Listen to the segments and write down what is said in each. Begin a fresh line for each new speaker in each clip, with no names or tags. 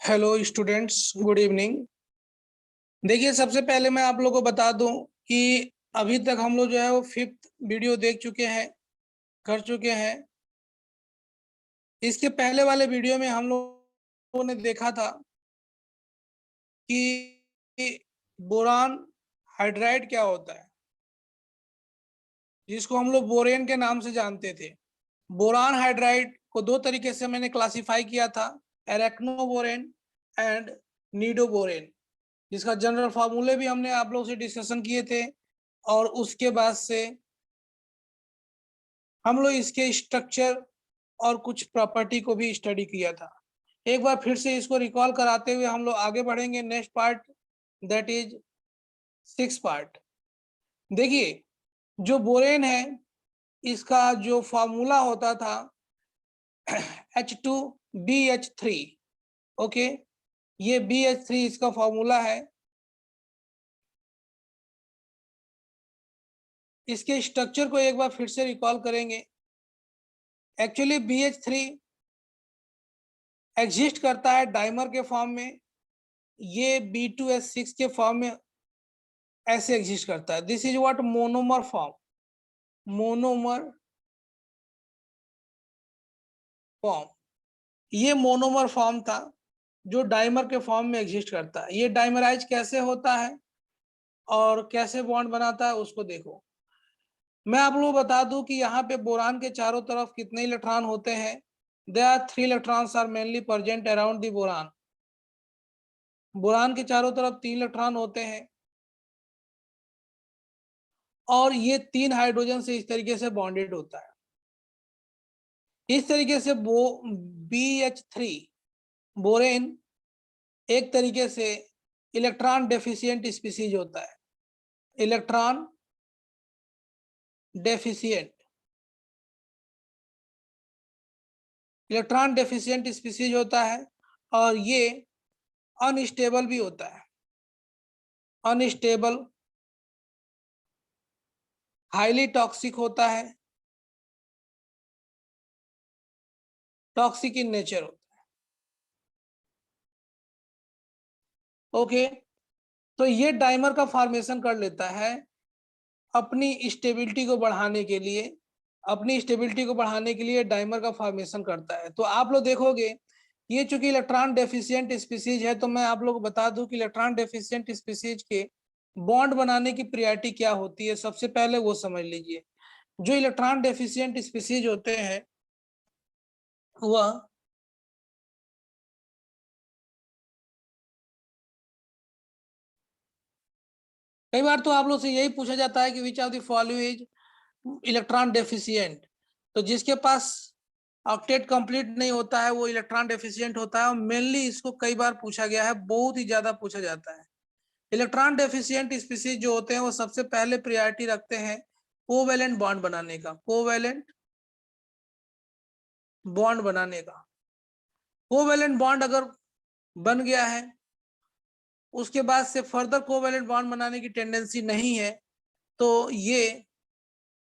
Hello students, good evening. देखिए, सबसे पहले मैं आप लोगों को बता दूं कि अभी तक हम लोग जो है वो 5th वीडियो देख चुके हैं, कर चुके हैं। इसके पहले वाले वीडियो में हम लोगों ने देखा था कि बोरान हाइड्राइड क्या होता है, जिसको हम लोग बोरेन के नाम से जानते थे। बोरान हाइड्राइड को दो तरीके से मैंने क्लासिफाई किया था, एरेक्नोबोरेन एंड नीडोबोरेन, जिसका जनरल फार्मूले भी हमने आप लोगों से डिस्कशन किए थे। और उसके बाद से हम लोग इसके स्ट्रक्चर और कुछ प्रॉपर्टी को भी स्टडी किया था। एक बार फिर से इसको रिकॉल कराते हुए हम लोग आगे बढ़ेंगे next part, that is 6th part. देखिए, जो बोरेन है इसका जो फॉर्मूला होता था H2BH3। ओके, ये BH3 इसका फॉर्मूला है। इसके स्ट्रक्चर को एक बार फिर से रिकॉल करेंगे। एक्चुअली BH3 एग्जिस्ट करता है डाइमर के फॉर्म में, ये B2H6 के फॉर्म में ऐसे एग्जिस्ट करता है। This is what monomer form, monomer form. ये मोनोमर फॉर्म था जो डाइमर के फॉर्म में एग्जिस्ट करता है। ये डाइमराइज कैसे होता है और कैसे बॉन्ड बनाता है उसको देखो। मैं आप लोगों को बता दूं कि यहाँ पे बोरान के चारों तरफ कितने इलेक्ट्रॉन होते हैं। There are 3 electrons are mainly present around the boron. Boron के चारों तरफ 3 इलेक्ट्रॉन होते हैं और ये 3 हाइड्रोजन से इस तरीके से बॉन्डेड होता है। इस तरीके से BH3 बोरेन एक तरीके से इलेक्ट्रॉन डेफिशिएंट स्पीसीज होता है। Electron deficient, electron deficient species होता है और ये अनस्टेबल भी होता है। अनस्टेबल, हाईली टॉक्सिक होता है, टॉक्सिक इन नेचर होता है। ओके, तो ये डाइमर का फॉर्मेशन कर लेता है अपनी स्टेबिलिटी को बढ़ाने के लिए। अपनी स्टेबिलिटी को बढ़ाने के लिए डाइमर का फॉर्मेशन करता है। तो आप लोग देखोगे, ये चूंकि इलेक्ट्रॉन डेफिशिएंट स्पीसीज है, तो मैं आप लोग को बता दूं कि इलेक्ट्रॉन डेफिशिएंट स्पीसीज के बॉन्ड बनाने की प्रायोरिटी क्या होती है, सबसे पहले वो समझ लीजिए। जो इलेक्ट्रॉन डेफिशिएंट स्पीसीज होते हैं वह कई बार तो आप लोग से यही पूछा जाता है कि which of the following is electron deficient. तो जिसके पास ऑक्टेट कंप्लीट नहीं होता है वो इलेक्ट्रॉन डेफिशिएंट होता है। और मेनली इसको कई बार पूछा गया है, बहुत ही ज्यादा पूछा जाता है। इलेक्ट्रॉन डेफिशिएंट स्पीसीज जो होते हैं वो सबसे पहले प्रायोरिटी रखते हैं कोवैलेंट बॉन्ड बनाने का। कोवैलेंट बॉन्ड बनाने का, कोवैलेंट बॉन्ड अगर बन गया है उसके बाद से फर्दर कोवैलेंट बॉन्ड बनाने की टेंडेंसी नहीं है, तो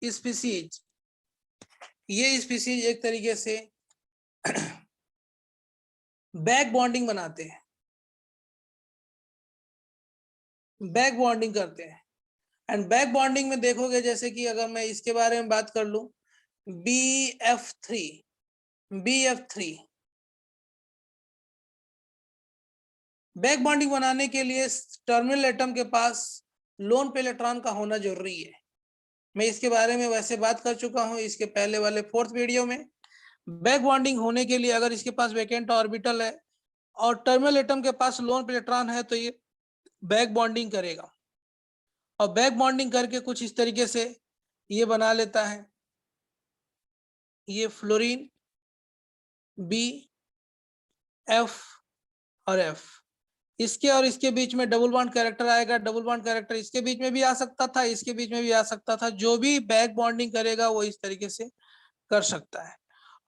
स्पीसीज ये स्पीसीज एक तरीके से बैक बॉन्डिंग बनाते हैं, बैक बॉन्डिंग करते हैं। एंड बैक बॉन्डिंग में देखोगे, जैसे कि अगर मैं इसके बारे में बात कर लूं, BF3, BF3 बैक बॉन्डिंग बनाने के लिए टर्मिनल एटम के पास लोन पे इलेक्ट्रॉन का होना जरूरी है। मैं इसके बारे में वैसे बात कर चुका हूं इसके पहले वाले 4th वीडियो में। बैक बॉन्डिंग होने के लिए अगर इसके पास वैकेंट ऑर्बिटल है और टर्मिनल एटम के पास लोन पे इलेक्ट्रॉन है तो ये बैक बॉन्डिंग करेगा। और बैक बॉन्डिंग करके कुछ इस तरीके से ये बना लेता है, ये फ्लोरीन बी, एफ और एफ। इसके और इसके बीच में डबल बॉन्ड कैरेक्टर आएगा। डबल बॉन्ड कैरेक्टर इसके बीच में भी आ सकता था, इसके बीच में भी आ सकता था। जो भी बैक बॉन्डिंग करेगा वो इस तरीके से कर सकता है।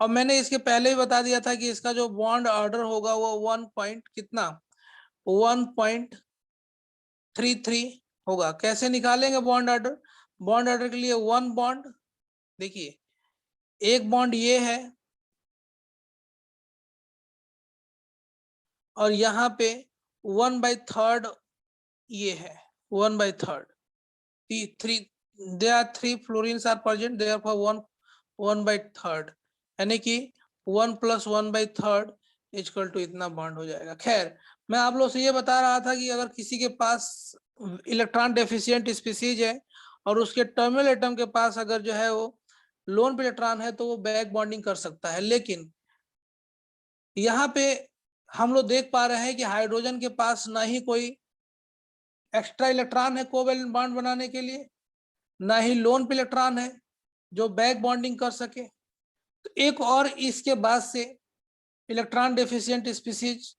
और मैंने इसके पहले ही बता दिया था कि इसका जो बॉन्ड ऑर्डर होगा वो 1 पॉइंट कितना, 1.33 होगा। कैसे निकालेंगे बॉन्ड ऑर्डर? बॉन्ड ऑर्डर के लिए 1 बॉन्ड, देखिए एक बॉन्ड ये है और यहाँ पे 1/3 ये है 1/3 3 there are 3 fluorines are present therefore 1/3 यानी कि 1 + 1/3 इक्वल टू इतना बॉन्ड हो जाएगा। खैर मैं आप लोग से ये बता रहा था कि अगर किसी के पास इलेक्ट्रॉन डेफिशिएंट स्पीसीज है और उसके टर्मिनल एटम के पास अगर जो है वो लोन पे इलेक्ट्रॉन है तो वो बैक बॉन्डिंग कर सकता है। लेकिन यहाँ पे हम लोग देख पा रहे हैं कि हाइड्रोजन के पास ना ही कोई एक्स्ट्रा इलेक्ट्रॉन है कोवैलेंट बॉन्ड बनाने के लिए, ना ही लोन पे इलेक्ट्रॉन है जो बैक बॉन्डिंग कर सके। तो एक और इसके बाद से इलेक्ट्रॉन डेफिशिएंट स्पीसीज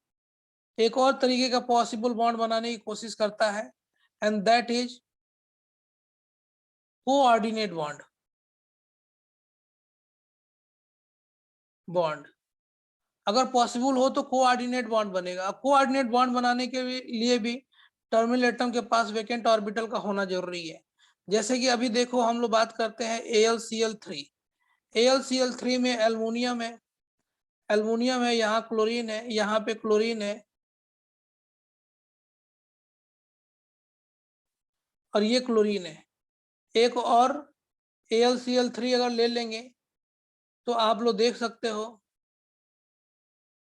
एक और तरीके का पॉसिबल बॉन्ड बनाने की कोशिश करता है and that is coordinate bond. अगर पॉसिबल हो तो कोऑर्डिनेट बॉन्ड बनेगा। कोऑर्डिनेट बॉन्ड बनाने के लिए भी टर्मिनल एटम के पास वेकेंट ऑर्बिटल का होना जरूरी है। जैसे कि अभी देखो हम लोग बात करते हैं AlCl3। AlCl3 में एल्युमिनियम है, यहाँ क्लोरीन है, यहाँ पे क्लोरीन है और ये क्लोरीन है। एक और AlCl3 अगर ले लेंगे तो आप लोग देख सकते हो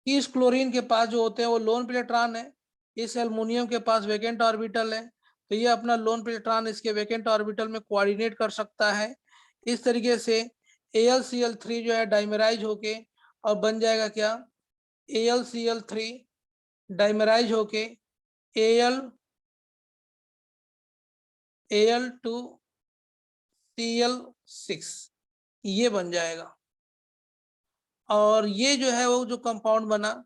कि इस क्लोरीन के पास जो होते हैं वो लोन पे इलेक्ट्रॉन है, इस एल्युमिनियम के पास वेकेंट ऑर्बिटल है, तो ये अपना लोन पे इलेक्ट्रॉन इसके वेकेंट ऑर्बिटल में कोऑर्डिनेट कर सकता है। इस तरीके से AlCl3 जो है डाइमराइज होके और बन जाएगा क्या, AlCl3 डाइमराइज होके Al2Cl6 ये बन जाएगा। और ये जो है वो जो कंपाउंड बना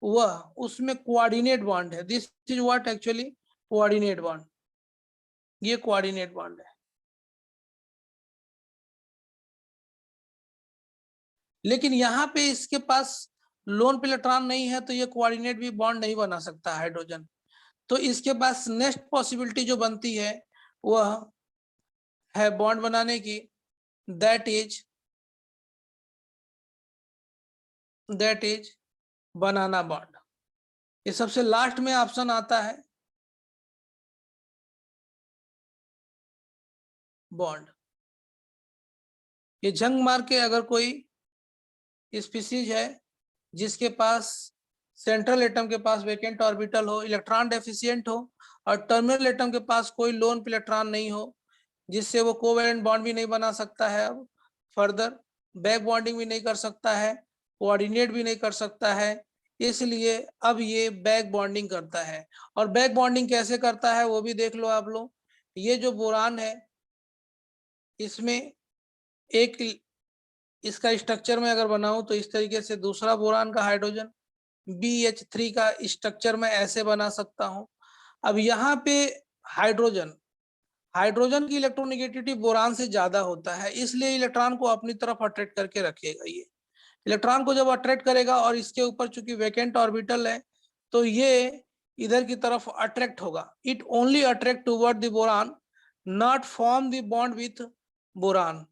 वह उसमें कोऑर्डिनेट बॉन्ड है। This is what actually coordinate bond, ये कोऑर्डिनेट बॉन्ड है। लेकिन यहाँ पे इसके पास लोन पे इलेक्ट्रॉन नहीं है तो ये कोऑर्डिनेट भी बॉन्ड नहीं बना सकता हाइड्रोजन। तो इसके पास नेक्स्ट पॉसिबिलिटी जो बनती है वह है बॉन्ड बनाने की, दैट इज बनाना बॉन्ड। ये सबसे लास्ट में ऑप्शन आता है बॉन्ड। ये जंग मार के अगर कोई स्पीसीज है जिसके पास सेंट्रल एटम के पास वेकेंट ऑर्बिटल हो, इलेक्ट्रॉन डेफिशिएंट हो और टर्मिनल एटम के पास कोई लोन पे इलेक्ट्रॉन नहीं हो, जिससे वो कोवैलेंट बॉन्ड भी नहीं बना सकता है, अब फर्दर बैक बॉन्डिंग भी नहीं कर सकता है, कोऑर्डिनेट भी नहीं कर सकता है, इसलिए अब ये बैक बॉन्डिंग करता है। और बैक बॉन्डिंग कैसे करता है वो भी देख लो आप लोग। ये जो बोरान है इसमें एक इसका स्ट्रक्चर में अगर बनाऊं तो इस तरीके से दूसरा बोरान का हाइड्रोजन BH3 का स्ट्रक्चर में ऐसे बना सकता हूं। अब यहाँ पे हाइड्रोजन हाइड्रोजन की इलेक्ट्रोनेगेटिविटी बोरान से ज्यादा होता है, इसलिए इलेक्ट्रॉन को अपनी तरफ अट्रैक्ट करके रखेगा। ये इलेक्ट्रॉन को जब अट्रैक्ट करेगा और इसके ऊपर चूंकि वैकेंट ऑर्बिटल है तो ये इधर की तरफ अट्रैक्ट होगा। It only attract toward the boron, not form the bond with boron.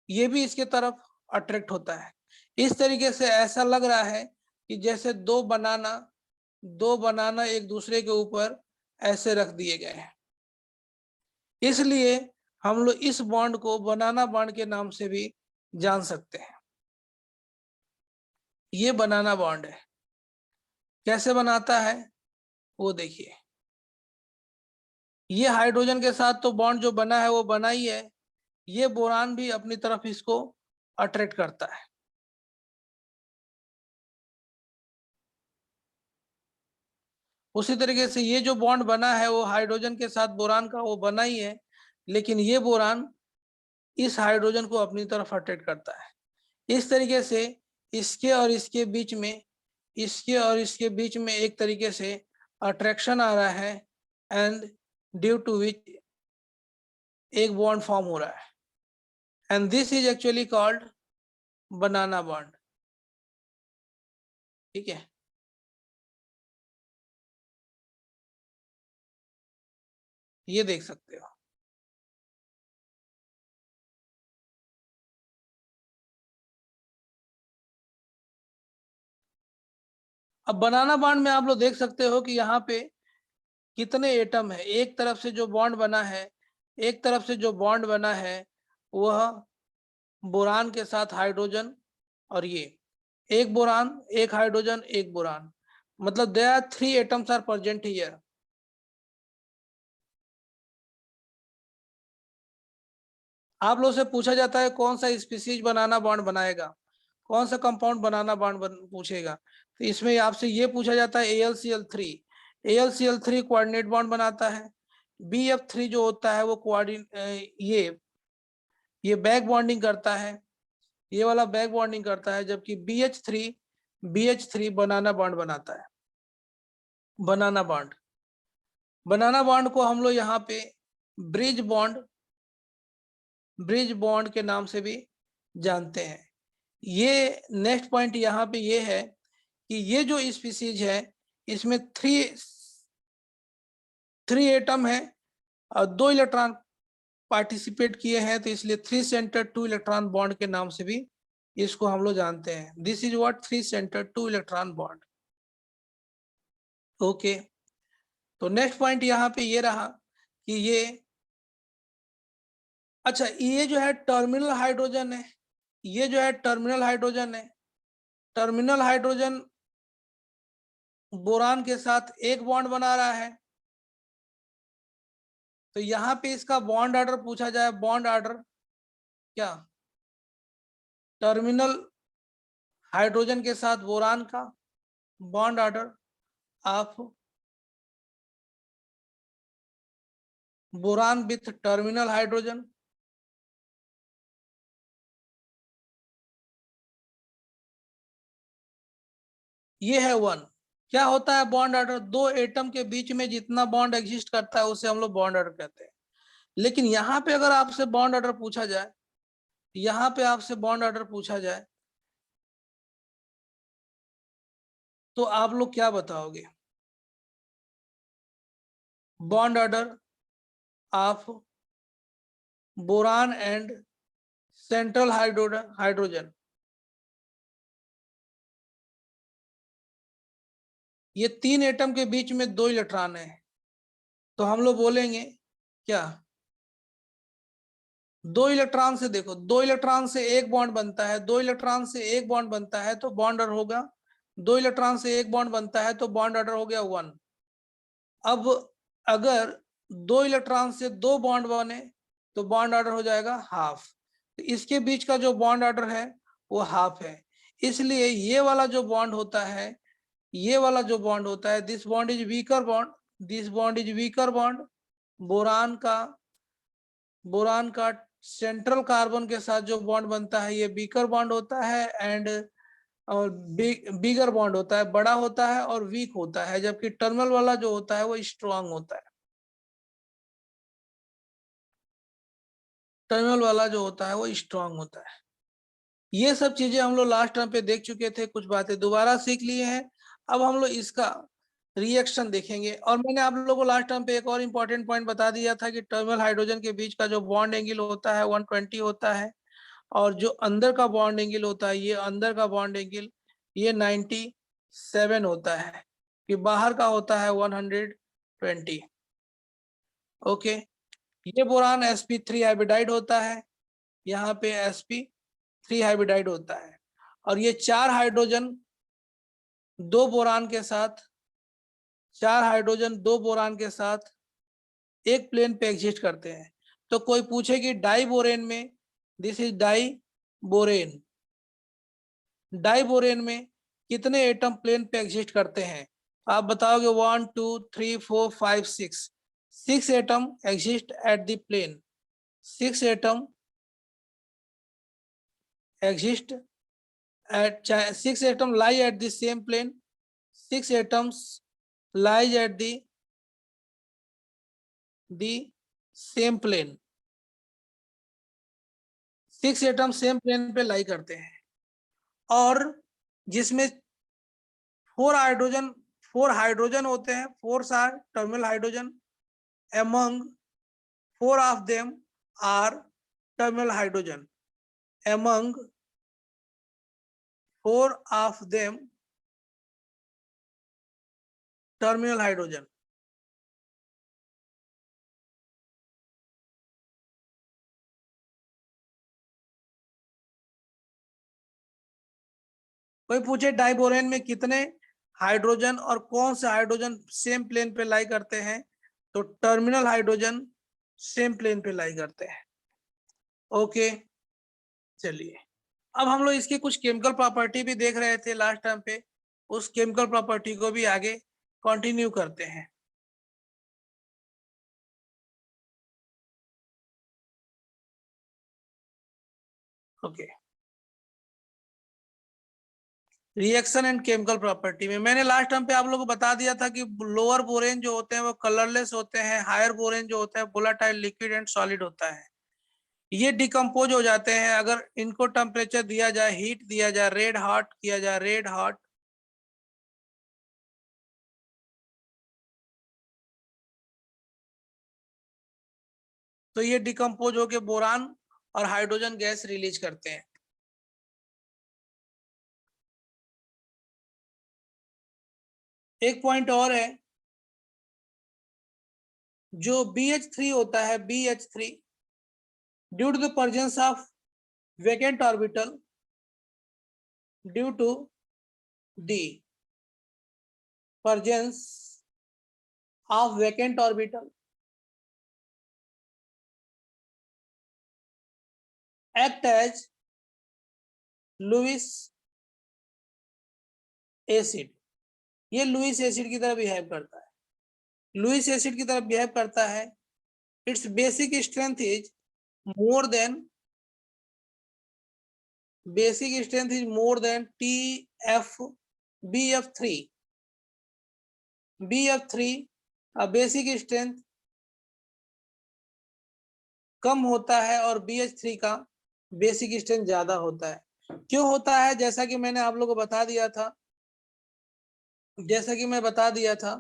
ये भी इसके तरफ अट्रैक्ट होता है। इस तरीके से ऐसा लग रहा है कि जैसे दो बनाना एक दूसरे के ऊपर ऐसे रख दिए गए हैं। इसलिए हम लोग इस बॉन्ड को बनाना बॉन्ड के नाम से भी जान सकते हैं। ये बनाना बॉन्ड है। कैसे बनाता है वो देखिए। ये हाइड्रोजन के साथ तो बॉन्ड जो बना है वो बना ही है, ये बोरान भी अपनी तरफ इसको अट्रैक्ट करता है। उसी तरीके से ये जो बॉन्ड बना है वो हाइड्रोजन के साथ बोरान का वो बना ही है, लेकिन ये बोरान इस हाइड्रोजन को अपनी तरफ अट्रैक्ट करता है। इस तरीके से इसके और इसके बीच में एक तरीके से अट्रैक्शन आ रहा है एंड ड्यू टू विच एक बॉन्ड फॉर्म हो रहा है and this is actually called banana bond. ठीक है, ये देख सकते हो। अब बनाना बॉन्ड में आप लोग देख सकते हो कि यहाँ पे कितने एटम है। एक तरफ से जो बॉन्ड बना है, एक तरफ से जो बॉन्ड बना है वह बोरान के साथ हाइड्रोजन, और ये एक बोरान, एक हाइड्रोजन, एक बोरान, मतलब there are 3 atoms are present here. आप लोग से पूछा जाता है कौन सा स्पीसीज बनाना बॉन्ड बनाएगा, कौन सा कंपाउंड बनाना बॉन्ड पूछेगा, तो इसमें आपसे ये पूछा जाता है AlCl3। AlCl3 कोऑर्डिनेट बॉन्ड बनाता है। BF3 जो होता है वो ये बैक बॉन्डिंग करता है, ये वाला बैक बॉन्डिंग करता है, जबकि BH3 बनाना बॉन्ड बनाता है। बनाना बॉन्ड को हम लोग यहाँ पे ब्रिज बॉन्ड के नाम से भी जानते हैं। ये नेक्स्ट पॉइंट यहाँ पे ये है कि ये जो स्पीसीज है इसमें थ्री एटम है और 2 इलेक्ट्रॉन पार्टिसिपेट किए हैं, तो इसलिए 3 सेंटर 2 इलेक्ट्रॉन बॉन्ड के नाम से भी इसको हम लोग जानते हैं। This is what 3 centre 2 electron bond. Okay, तो नेक्स्ट पॉइंट यहाँ पे ये रहा कि ये, अच्छा ये जो है टर्मिनल हाइड्रोजन है, ये जो है टर्मिनल हाइड्रोजन है। टर्मिनल हाइड्रोजन बोरान के साथ एक बॉन्ड बना रहा है, तो यहाँ पे इसका बॉन्ड ऑर्डर पूछा जाए, बॉन्ड ऑर्डर क्या, टर्मिनल हाइड्रोजन के साथ बोरान का bond order of boron with terminal hydrogen. ये है 1। क्या होता है बॉन्ड ऑर्डर, 2 एटम के बीच में जितना बॉन्ड एग्जिस्ट करता है उसे हम लोग बॉन्ड ऑर्डर कहते हैं। लेकिन यहाँ पे अगर आपसे बॉन्ड ऑर्डर पूछा जाए, यहाँ पे आपसे बॉन्ड ऑर्डर पूछा जाए तो आप लोग क्या बताओगे? Bond order of boron and central hydrogen. ये 3 एटम के बीच में 2 इलेक्ट्रॉन है, तो हम लोग बोलेंगे क्या, 2 इलेक्ट्रॉन से, देखो 2 इलेक्ट्रॉन से एक बॉन्ड बनता है, 2 इलेक्ट्रॉन से एक बॉन्ड बनता है तो बॉन्ड ऑर्डर होगा, 2 इलेक्ट्रॉन से एक बॉन्ड बनता है तो बॉन्ड ऑर्डर हो गया 1। अब अगर 2 इलेक्ट्रॉन से 2 बॉन्ड बने तो बॉन्ड ऑर्डर हो जाएगा हाफ। तो इसके बीच का जो बॉन्ड ऑर्डर है वो हाफ है, इसलिए ये वाला जो बॉन्ड होता है, ये वाला जो बॉन्ड होता है, this bond is weaker bond, this bond is weaker bond. Boron का बोरान का सेंट्रल कार्बन के साथ जो बॉन्ड बनता है ये वीकर बॉन्ड होता है, एंड और बिगर बॉन्ड होता है, बड़ा होता है और वीक होता है, जबकि टर्मिनल वाला जो होता है वो स्ट्रांग होता है। टर्मिनल वाला जो होता है वो स्ट्रांग होता है। ये सब चीजें हम लोग लास्ट टाइम पे देख चुके थे, कुछ बातें दोबारा सीख लिए हैं। अब हम लोग इसका रिएक्शन देखेंगे। और मैंने आप लोगों को लास्ट टाइम पे एक और इम्पोर्टेंट पॉइंट बता दिया था कि टर्मिनल हाइड्रोजन के बीच का जो बॉन्ड एंगल होता है 120 होता है, और जो अंदर का बॉन्ड एंगल होता है, ये अंदर का बॉन्ड एंगल ये 97 होता है, कि बाहर का होता है 120। ओके, ये बोरान sp3 हाइब्रिडाइड होता है, यहाँ पे sp3 हाइब्रिडाइड होता है, और ये 4 हाइड्रोजन 2 बोरान के साथ, 4 हाइड्रोजन 2 बोरान के साथ एक प्लेन पे एग्जिस्ट करते हैं। तो कोई पूछे कि डाई बोरेन में, this is diborane, diborane में कितने एटम प्लेन पे एग्जिस्ट करते हैं? आप बताओगे 1 2 3 4 5 6, 6 atom exist at the plane, 6 atom exist at 6 atoms lie at the same plane, 6 atoms lies at the same plane, 6 atom same plane पे lie करते हैं, और जिसमें 4 हाइड्रोजन होते हैं, 4 are terminal hydrogen, among 4 of them are terminal hydrogen, among 4 of them terminal hydrogen. कोई पूछे diborane में कितने हाइड्रोजन और कौन से हाइड्रोजन सेम प्लेन पे लाई करते हैं, तो टर्मिनल हाइड्रोजन सेम प्लेन पे लाई करते हैं। ओके, चलिए अब हम लोग इसकी कुछ केमिकल प्रॉपर्टी भी देख रहे थे लास्ट टाइम पे, उस केमिकल प्रॉपर्टी को भी आगे कंटिन्यू करते हैं। Okay, reaction and chemical property में मैंने लास्ट टाइम पे आप लोगों को बता दिया था कि लोअर बोरेन जो होते हैं वो कलरलेस होते हैं, हायर बोरेन जो होता है वोलेटाइल, लिक्विड एंड सॉलिड होता है। ये डिकम्पोज हो जाते हैं अगर इनको टेम्परेचर दिया जाए, हीट दिया जाए, रेड हॉट किया जाए, रेड हॉट, तो ये डिकम्पोज होके बोरान और हाइड्रोजन गैस रिलीज करते हैं। एक पॉइंट और है, जो BH3 होता है, BH3 due to the presence of vacant orbital, due to the presence of vacant orbital act as Lewis acid. ये लुईस एसिड की तरह बिहेव करता है, लुईस एसिड की तरह बिहेव करता है। It's basic strength is more than, basic strength is more than TF BF3। BF3 का बेसिक स्ट्रेंथ कम होता है और BH3 का बेसिक स्ट्रेंथ ज्यादा होता है। क्यों होता है? जैसा कि मैंने आप लोगों को बता दिया था, जैसा कि मैं बता दिया था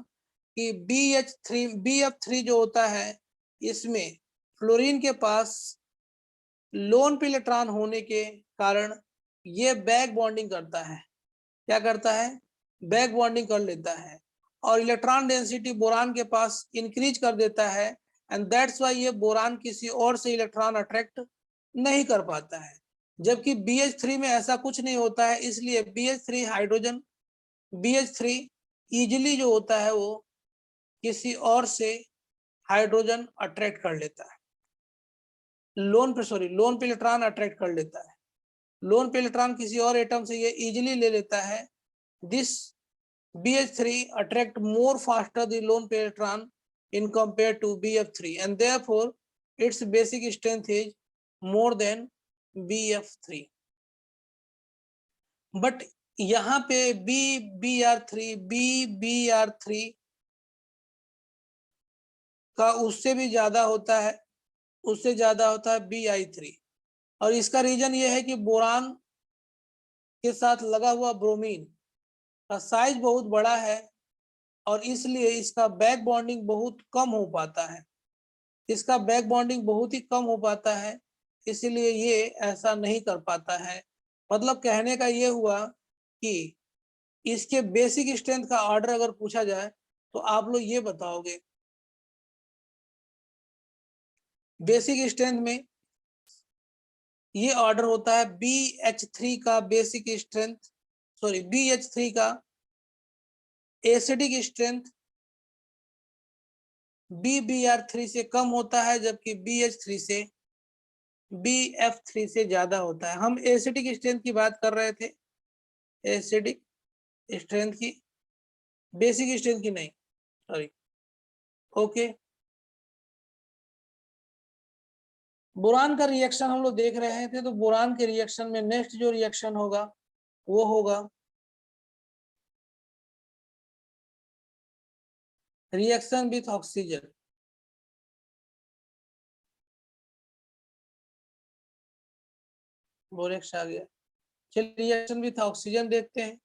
कि BF3 जो होता है, इसमें फ्लोरीन के पास लोन पे इलेक्ट्रॉन होने के कारण ये बैक बॉन्डिंग करता है। क्या करता है? बैक बॉन्डिंग कर लेता है और इलेक्ट्रॉन डेंसिटी बोरान के पास इंक्रीज कर देता है, एंड दैट्स वाई ये बोरान किसी और से इलेक्ट्रॉन अट्रैक्ट नहीं कर पाता है। जबकि BH3 में ऐसा कुछ नहीं होता है, इसलिए BH3 हाइड्रोजन, BH3 इजिली जो होता है वो किसी और से हाइड्रोजन अट्रैक्ट कर लेता है, लोन पे इलेक्ट्रॉन अट्रैक्ट कर लेता है। लोन पे इलेक्ट्रॉन किसी और एटम से ये इजिली ले लेता है। This BH3 attract more faster the lone pair electron in compared to BF3, and therefore its basic strength is more than BF3। but यहाँ पे BBr3 का उससे भी ज्यादा होता है, उससे ज्यादा होता है Bi3। और इसका रीजन ये है कि बोरान के साथ लगा हुआ ब्रोमीन का साइज बहुत बड़ा है और इसलिए इसका बैक बॉन्डिंग बहुत कम हो पाता है, इसका बैक बॉन्डिंग बहुत ही कम हो पाता है, इसलिए ये ऐसा नहीं कर पाता है। मतलब कहने का ये हुआ कि इसके बेसिक स्ट्रेंथ का ऑर्डर अगर पूछा जाए तो आप लोग ये बताओगे, बेसिक स्ट्रेंथ में ये ऑर्डर होता है BH3 का बेसिक स्ट्रेंथ, BH3 का एसिडिक स्ट्रेंथ BBr3 से कम होता है, जबकि BH3 से BF3 से ज्यादा होता है। हम एसिडिक स्ट्रेंथ की बात कर रहे थे, एसिडिक स्ट्रेंथ की, बेसिक स्ट्रेंथ की नहीं, सॉरी। ओके, बोरान का रिएक्शन हम लोग देख रहे थे, तो बोरान के रिएक्शन में नेक्स्ट जो रिएक्शन होगा वो होगा रिएक्शन विथ ऑक्सीजन। बोरेक्स आ गया। चलिए रिएक्शन विथ ऑक्सीजन देखते हैं।